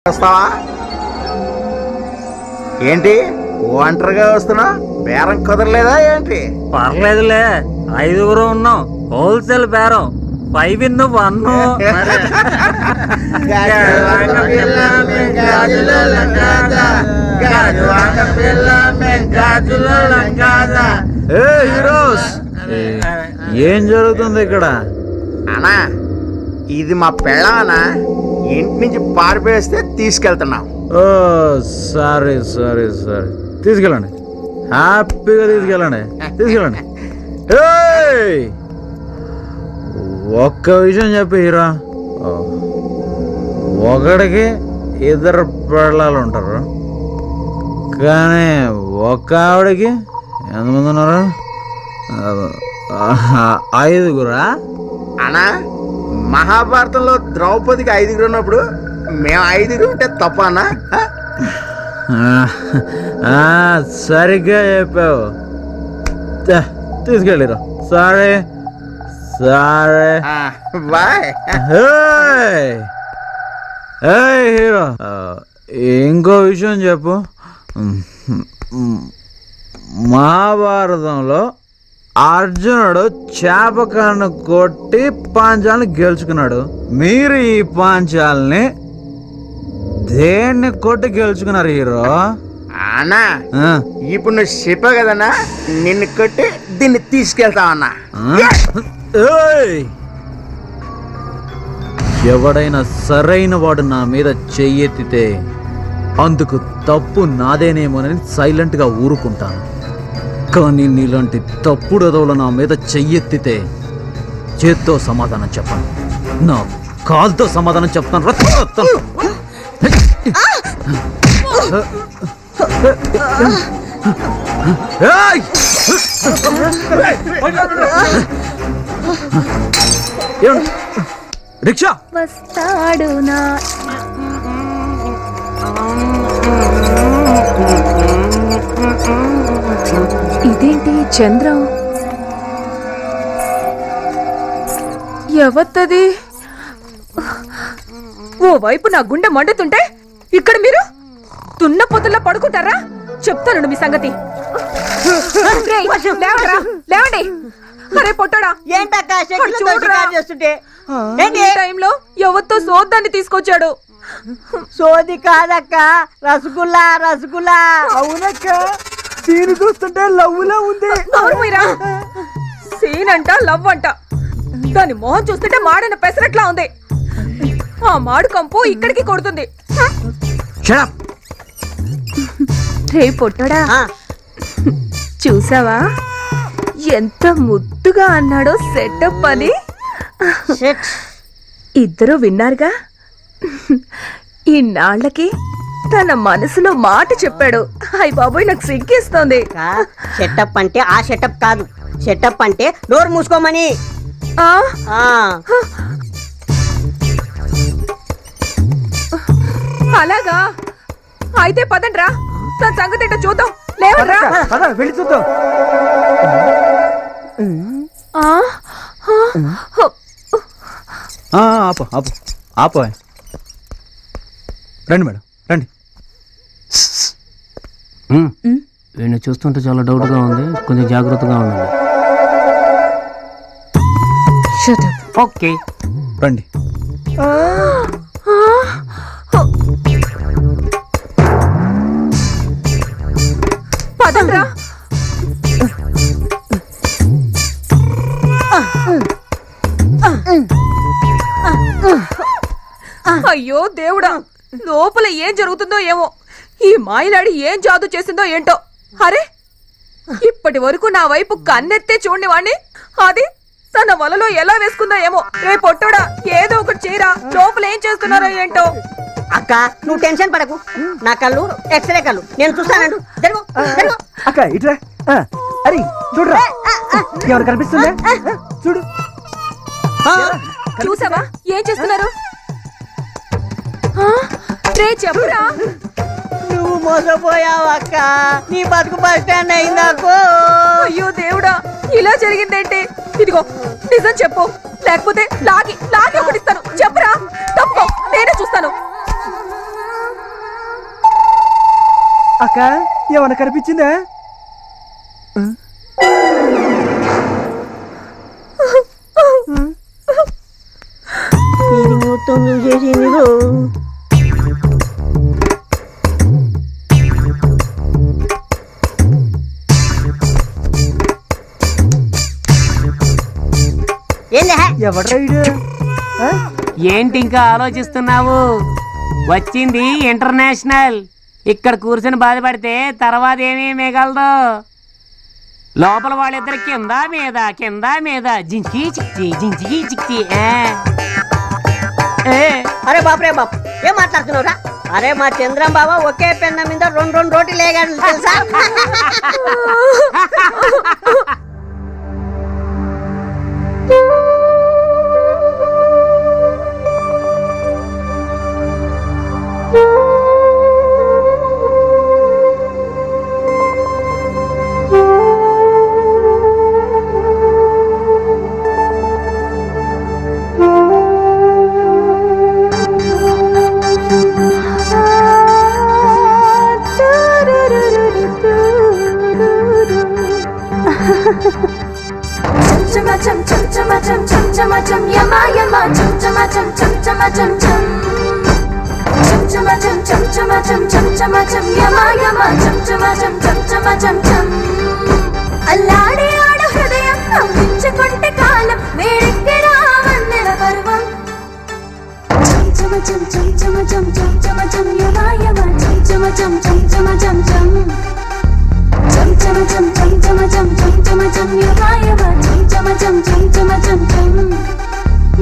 వస్తావా ఏంటి? ఒంటరిగా వస్తున్నా? బేరం కుదరలేదా ఏంటి? పర్లేదులే, 5 ఉన్నాం. హోల్సేల్ బేరం 5 in 1. హీరోస్, ఏం జరుగుతుంది ఇక్కడ? అన్నా, ఇది మా పెళ్ళానా, ఇంటి నుంచి పారిపోయేస్తే తీసుకెళ్తున్నాం. ఓ సారీ సారీ సారీ, తీసుకెళ్ళండి, హ్యాపీగా తీసుకెళ్ళండి, తీసుకెళ్ళండి. ఒక్క విషయం చెప్పి హీరో, ఒకడికి 2 పెళ్ళాలు ఉంటారు, కానీ ఒక్క ఆవిడకి ఎంతమంది ఉన్నారు? 5. అన్నా, మహాభారతంలో ద్రౌపదికి 5 ఉన్నప్పుడు మేము 5 ఉంటే తప్ప అన్నా? సరిగ్గా చెప్పావు, తీసుకెళ్ళిరా. సరే సరే బాయ్. హీరో, ఇంకో విషయం చెప్పు. మహాభారతంలో అర్జునుడు చేపకాన్ని కొట్టి పాంచాలని గెలుచుకున్నాడు. మీరు ఈ పాంచాలని దేన్ని కొట్టి గెలుచుకున్నారు హీరో? అన్నా, ఇప్పుడు నువ్వు చెప్పావు కదన్నా, నిన్ను కొట్టి దీన్ని తీసుకెళ్తావన్నా. ఎవడైనా సరైన వాడు నా మీద చెయ్యెత్తితే అందుకు తప్పు నాదేనేమోనని సైలెంట్ గా ఊరుకుంటాను. కానీ నీలాంటి తప్పుడు ఎదవలు నా మీద చెయ్యెత్తితే చేత్తో సమాధానం చెప్పను, నా కాల్తో సమాధానం చెప్తాను. రిక్షా వస్తాడు నా. ఇదేంటి చంద్రం? ఎవత్తది? ఓ వైపు నా గుండె మండుతుంటే ఇక్కడ మీరు తున్న పొత్తుల్లో పడుకుంటారా? చెప్తాను మీ సంగతి. లేవండి. అరే పొట్టడా, టైంలో ఎవరితో సోదాన్ని తీసుకొచ్చాడు? సోది కాదక్క, రసగుల్లా రసగుల్లా. అవునక్క, దీని చూస్తుంటే లవ్వులా ఉంది. సీన్ అంట, లవ్ అంట. దాని మొహం చూస్తుంటే మాడిన పెసరట్లా ఉంది. ఆ మాడు కంపు ఇక్కడికి కొడుతుంది. రే పొట్టడా, చూసావా ఎంత ముద్దుగా అన్నాడో సెటప్ అని? ఇద్దరు విన్నారుగా. ఇన్నాళ్ళకి తన మనసులో మాట చెప్పాడు. అయ్య బాబోయ్, నాకు సిగ్గేస్తోంది. సెటప్ అంటే ఆ సెటప్ కాదు, సెటప్ అంటే నోరు మూసుకోమని. అలాగా, అయితే పదండ్రా, తన సంగతి ఏంటో చూద్దాం. లేవరా, వెళ్ళి చూద్దాం. ఆపు ఆపు ఆపు. రండి మేడం, రండి. వీడిని చూస్తుంటే చాలా డౌట్గా ఉంది, కొంచెం జాగ్రత్తగా ఉండండి. ఓకే, రండి. పదండ్రా. అయ్యో దేవుడా, లోపల ఏం జరుగుతుందో ఏమో. ఈ మాయలాడి ఏం జాదు చేసిందో ఏంటో. అరే, ఇప్పటి వరకు నా వైపు కన్నెత్తే చూడండి వాణ్ణి, అది తన వలలో ఎలా వేసుకుందో ఏమో. రే పొట్టోడా, ఏదో ఒకటి చేయరా, లోపల ఏం చేస్తున్నారో ఏంటో. అక్క, నువ్వు టెన్షన్ పడకు, నా కళ్ళు ఎక్స్రే కళ్ళు, నేను చూస్తానండు. అక్క ఇట్రా. అరే చూడరా, ఎవరు కనిపిస్తుందా? చూడు. చూసావా ఏం చేస్తున్నారు? రే చెప్పురా. నువ్వు మోసపోయావు అక్క, నీ బతుకు బస్ స్టాండ్ అయిందాకో. అయ్యో దేవుడా, ఇలా జరిగిందేంటి? ఇదిగో నిజం చెప్పు, లేకపోతే లాగి లాగి ఒకటిస్తాను. చెప్పురా, తప్పు నేనే చూస్తాను. అక్క ఏమన్నా కనిపించిందా? ఇది మొత్తం చూసేసింది. ఏంటి ఇంకా ఆలోచిస్తున్నావు? వచ్చింది ఇంటర్నేషనల్. ఇక్కడ కూర్చొని బాధపడితే తర్వాత ఏమీ మిగలదు. లోపల వాళ్ళిద్దరు కింద మీద జించి చిక్కి. అరే బాపురే బాపు, ఏం మాట్లాడుతున్నావురా? అరే మా చంద్రం బాబా ఒకే పెన్న మీద రెండు రోటీ లేగాడు తెలుసా? అల్లాడే ఆడ హృదయం నవ్వించుకుంటే కాలం వేడెక్కి రావన్నెల పర్వం. చమ చం చం చమ చం చం చమ చం యమాయమ చం చమ చం చం చమ చం చం చం చమ చం చం చమ చం చం చమ చం యమాయమ చం చమ చం చం చమ చం చం.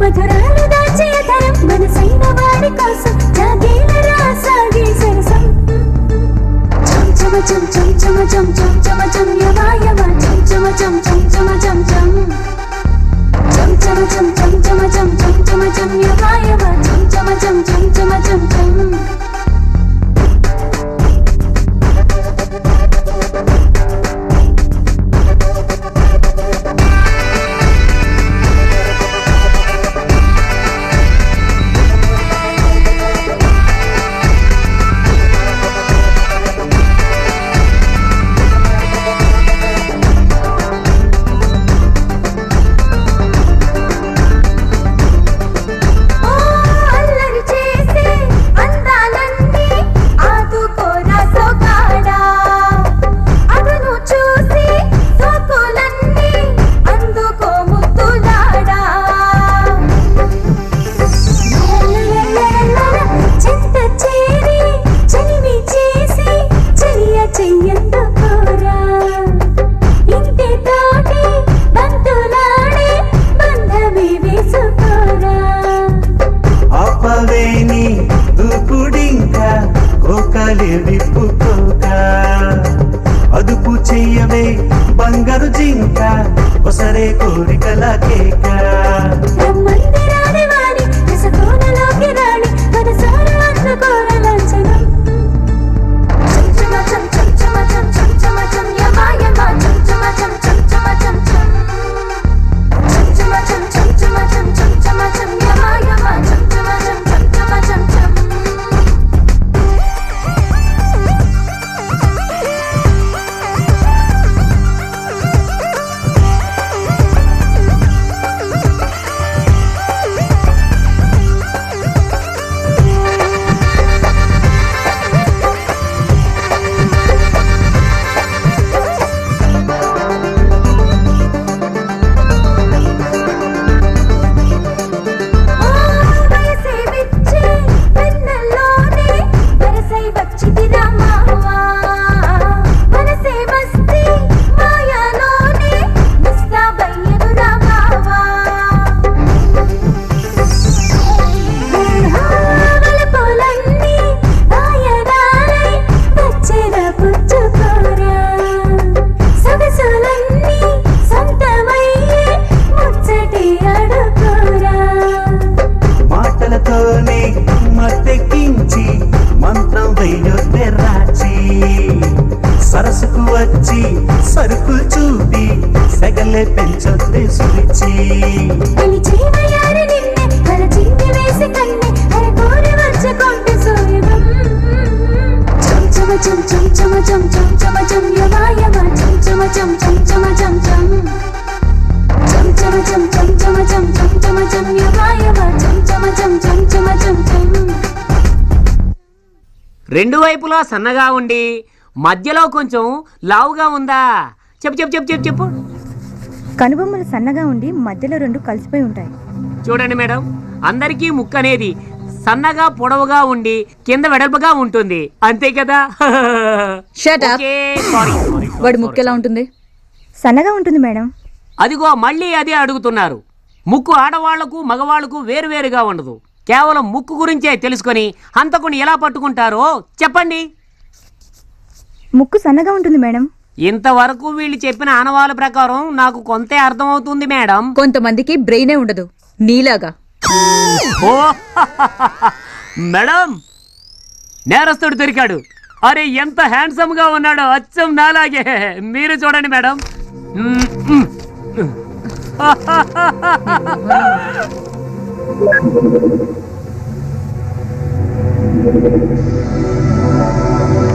మధురాలు దాచే ధరం మనసైన వాడి కోసం జాగేలరా సాగే సరసం. చం చమ చం చం చమ చం చం చమ చం యమాయమ చం చమ చం చం చమ చం చం చం చమ చం చం చమ చం చం చమ చం యమాయమ చం చమ చం చం చమ చం చం. అదుపు చెయ్యవే బంగారు జింక ఒసరే కోరికల కేక. సరసుకు వచ్చి సరుకులు చూపి సెగలే పెంచొద్దే సురిచి. చం చమ చం చం చమ చమ చం చం చమ చం యమ యమ చం చమ చం చం చమ చం చం చం చమ చం చం చమ చం చం చమ చం యమ యమ చం చమ చం చం చమ చం చం. రెండు వైపులా సన్నగా ఉండి మధ్యలో కొంచెం లావుగా ఉందా? చెప్పు చెప్పు చెప్పు చెప్పు చెప్పు. కనుబొమ్మలు సన్నగా ఉండి మధ్యలో రెండు కలిసిపోయి ఉంటాయి. చూడండి మేడం, అందరికీ ముక్కు అనేది సన్నగా పొడవుగా ఉండి కింద వెడల్పుగా ఉంటుంది, అంతే కదా? వాడి ముక్కు ఎలా ఉంటుంది? సన్నగా ఉంటుంది మేడం. అదిగో మళ్ళీ అదే అడుగుతున్నారు. ముక్కు ఆడవాళ్లకు మగవాళ్లకు వేరువేరుగా ఉండదు. కేవలం ముక్కు గురించే తెలుసుకొని హంతకుని ఎలా పట్టుకుంటారో చెప్పండి. ముక్కు సన్నగా ఉంటుంది మేడం. ఇంతవరకు వీళ్ళు చెప్పిన ఆనవాళ్ళ ప్రకారం నాకు కొంతే అర్థమవుతుంది మేడం. కొంతమందికి బ్రెయినే ఉండదు నీలాగా. ఓ మేడం, నేరస్తుడు దొరికాడు. అరే ఎంత హ్యాండ్సమ్ గా ఉన్నాడో, అచ్చం నాలాగే. మీరు చూడండి మేడం.